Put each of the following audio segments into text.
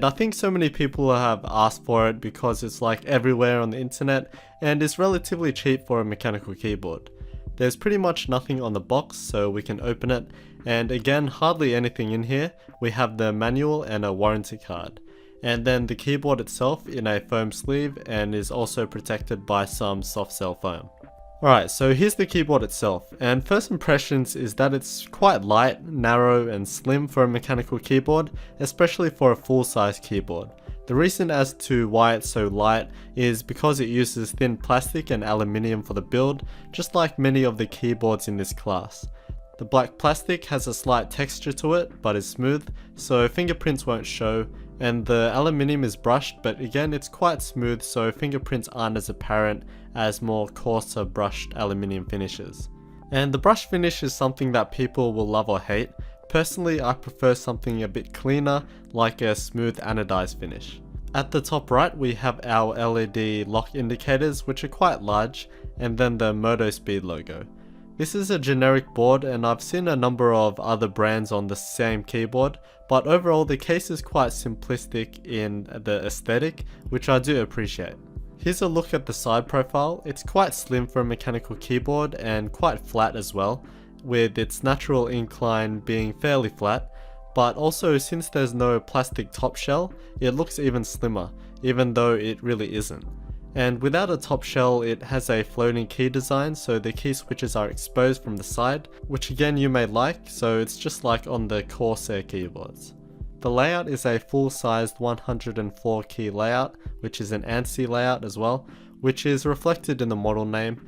and I think so many people have asked for it because it's like everywhere on the internet and is relatively cheap for a mechanical keyboard. There's pretty much nothing on the box, so we can open it, and again, hardly anything in here. We have the manual and a warranty card, and then the keyboard itself in a foam sleeve and is also protected by some soft cell foam. Alright, so here's the keyboard itself, and first impressions is that it's quite light, narrow and slim for a mechanical keyboard, especially for a full-size keyboard. The reason as to why it's so light is because it uses thin plastic and aluminium for the build, just like many of the keyboards in this class. The black plastic has a slight texture to it, but is smooth, so fingerprints won't show, and the aluminium is brushed, but again it's quite smooth, so fingerprints aren't as apparent as more coarser brushed aluminium finishes. And the brush finish is something that people will love or hate. Personally, I prefer something a bit cleaner, like a smooth anodized finish. At the top right, we have our LED lock indicators, which are quite large, and then the Motospeed logo. This is a generic board, and I've seen a number of other brands on the same keyboard, but overall the case is quite simplistic in the aesthetic, which I do appreciate. Here's a look at the side profile. It's quite slim for a mechanical keyboard and quite flat as well, with its natural incline being fairly flat, but also since there's no plastic top shell, it looks even slimmer, even though it really isn't. And without a top shell, it has a floating key design, so the key switches are exposed from the side, which again you may like, so it's just like on the Corsair keyboards. The layout is a full-sized 104 key layout, which is an ANSI layout as well, which is reflected in the model name.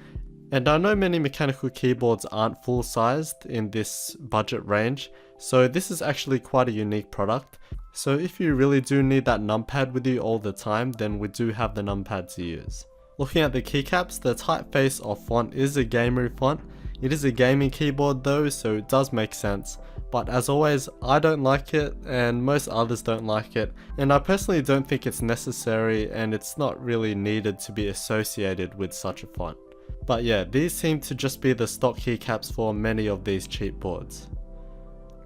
And I know many mechanical keyboards aren't full-sized in this budget range, so this is actually quite a unique product. So if you really do need that numpad with you all the time, then we do have the numpad to use. Looking at the keycaps, the typeface of font is a gamery font. It is a gaming keyboard though, so it does make sense. But as always, I don't like it and most others don't like it, and I personally don't think it's necessary and it's not really needed to be associated with such a font. But yeah, these seem to just be the stock keycaps for many of these cheap boards.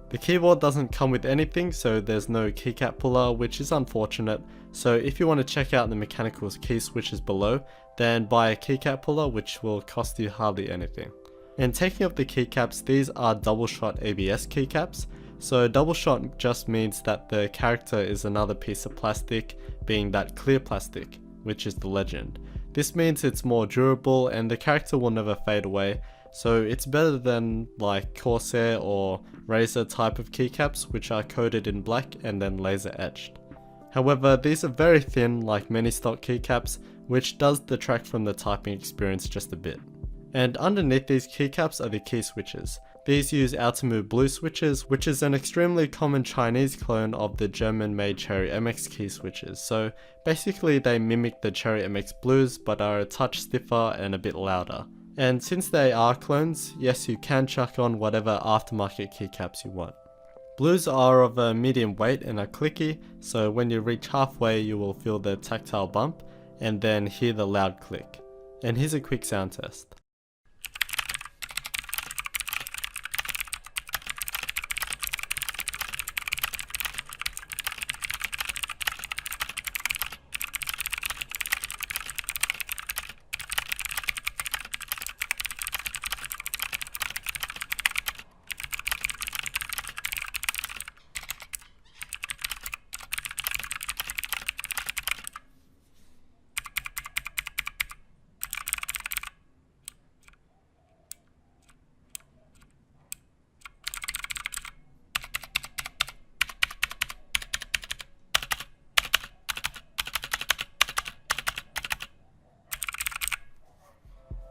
The keyboard doesn't come with anything, so there's no keycap puller, which is unfortunate. So if you want to check out the mechanical key switches below, then buy a keycap puller, which will cost you hardly anything. And taking up the keycaps, these are double shot ABS keycaps. So double shot just means that the character is another piece of plastic, being that clear plastic, which is the legend. This means it's more durable and the character will never fade away, so it's better than like Corsair or Razer type of keycaps, which are coated in black and then laser etched. However, these are very thin like many stock keycaps, which does detract from the typing experience just a bit. And underneath these keycaps are the key switches. These use Ultimate Blue switches, which is an extremely common Chinese clone of the German-made Cherry MX key switches. So basically they mimic the Cherry MX Blues but are a touch stiffer and a bit louder. And since they are clones, yes, you can chuck on whatever aftermarket keycaps you want. Blues are of a medium weight and are clicky, so when you reach halfway you will feel the tactile bump and then hear the loud click. And here's a quick sound test.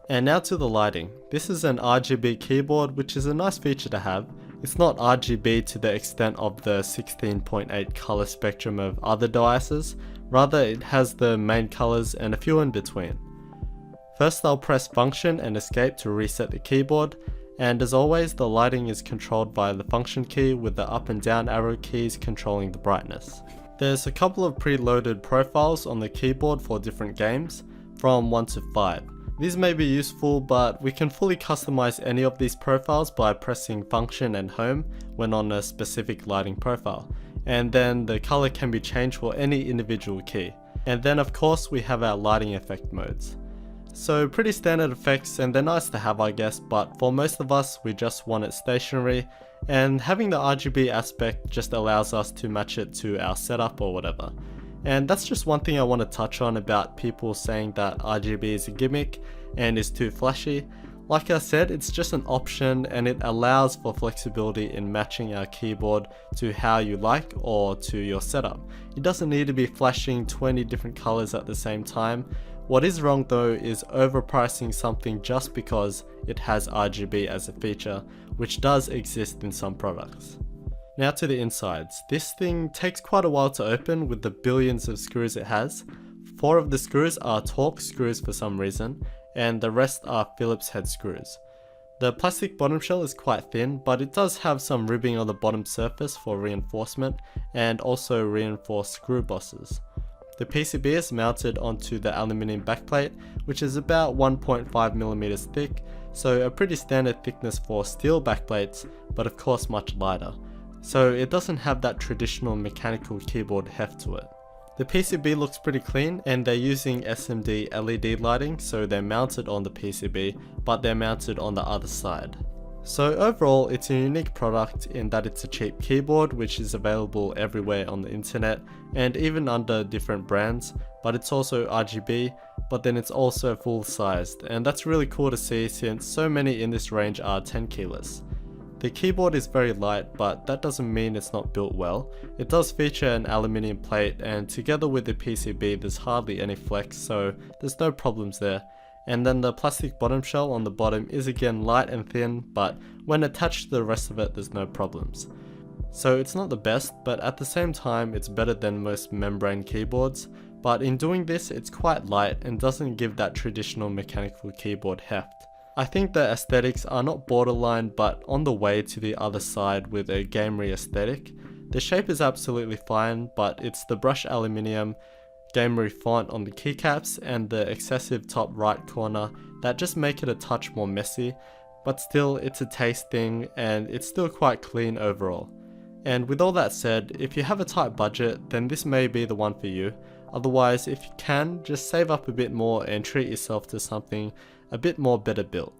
And now to the lighting. This is an RGB keyboard, which is a nice feature to have. It's not RGB to the extent of the 16.8 color spectrum of other devices, rather it has the main colors and a few in between. First I'll press function and escape to reset the keyboard, and as always the lighting is controlled by the function key with the up and down arrow keys controlling the brightness. There's a couple of preloaded profiles on the keyboard for different games, from 1 to 5. These may be useful, but we can fully customize any of these profiles by pressing function and home when on a specific lighting profile. and then the color can be changed for any individual key. And then of course we have our lighting effect modes. So pretty standard effects, and they're nice to have I guess, but for most of us we just want it stationary, and having the RGB aspect just allows us to match it to our setup or whatever. And that's just one thing I want to touch on about people saying that RGB is a gimmick and is too flashy. Like I said, it's just an option and it allows for flexibility in matching our keyboard to how you like or to your setup. It doesn't need to be flashing 20 different colors at the same time. What is wrong though is overpricing something just because it has RGB as a feature, which does exist in some products. Now to the insides. This thing takes quite a while to open with the billions of screws it has. 4 of the screws are Torx screws for some reason, and the rest are Phillips head screws. The plastic bottom shell is quite thin, but it does have some ribbing on the bottom surface for reinforcement, and also reinforced screw bosses. The PCB is mounted onto the aluminium backplate, which is about 1.5mm thick, so a pretty standard thickness for steel backplates, but of course much lighter. So it doesn't have that traditional mechanical keyboard heft to it. The PCB looks pretty clean, and they're using SMD LED lighting, so they're mounted on the PCB, but they're mounted on the other side. So overall, it's a unique product in that it's a cheap keyboard which is available everywhere on the internet and even under different brands, but it's also RGB, but then it's also full sized, and that's really cool to see since so many in this range are 10 keyless. The keyboard is very light, but that doesn't mean it's not built well. It does feature an aluminium plate, and together with the PCB there's hardly any flex, so there's no problems there. And then the plastic bottom shell on the bottom is again light and thin, but when attached to the rest of it there's no problems. So it's not the best, but at the same time it's better than most membrane keyboards, but in doing this it's quite light and doesn't give that traditional mechanical keyboard heft. I think the aesthetics are not borderline but on the way to the other side with a gamery aesthetic. The shape is absolutely fine, but it's the brushed aluminium, gamery font on the keycaps and the excessive top right corner that just make it a touch more messy, but still it's a taste thing and it's still quite clean overall. And with all that said, if you have a tight budget then this may be the one for you. Otherwise, if you can, just save up a bit more and treat yourself to something a bit more better built.